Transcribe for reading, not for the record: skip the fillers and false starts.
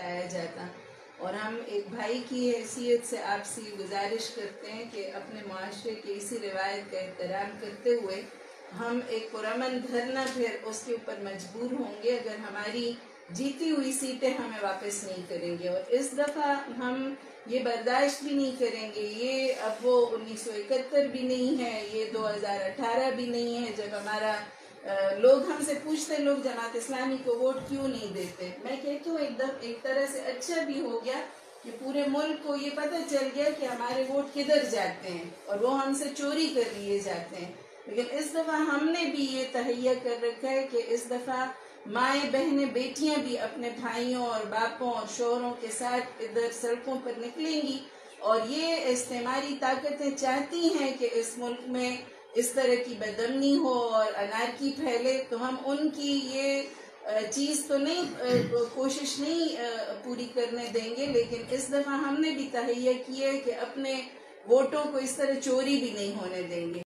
آیا جاتا، اور ہم ایک بھائی کی حیثیت سے آپ سے گزارش کرتے ہیں کہ اپنے معاشرے کی اسی روایت کا احترام کرتے ہوئے ہم ایک پرامن دھرنا پھر اس کے اوپر مجبور ہوں گے اگر ہماری جیتی ہوئی سیٹیں ہمیں واپس نہیں کریں گے، اور اس دفعہ ہم یہ برداشت بھی نہیں کریں گے۔ یہ اب وہ 1971 بھی نہیں ہے، یہ 2018 بھی نہیں ہے جب ہمارا لوگ ہم سے پوچھتے لوگ جماعت اسلامی کو ووٹ کیوں نہیں دیتے۔ میں کہتی ہوں ایک طرح سے اچھا بھی ہو گیا کہ پورے ملک کو یہ پتہ چل گیا کہ ہمارے ووٹ کدھر جاتے ہیں اور وہ ہم سے چوری کر لیے جاتے ہیں۔ لیکن اس دفعہ ہم نے بھی یہ تہیہ کر رکھا ہے کہ اس دفعہ مائیں بہنیں بیٹیاں بھی اپنے بھائیوں اور باپوں اور شوہروں کے ساتھ ادھر سڑکوں پر نکلیں گی، اور یہ استعماری طاقتیں چاہتی ہیں کہ اس ملک میں اس طرح کی بدامنی ہو اور انارکی پھیلے، تو ہم ان کی یہ چیز تو نہیں کوشش نہیں پوری کرنے دیں گے، لیکن اس دفعہ ہم نے بھی تہیہ کیا ہے کہ اپنے ووٹوں کو اس طرح چوری بھی نہیں ہونے دیں گے۔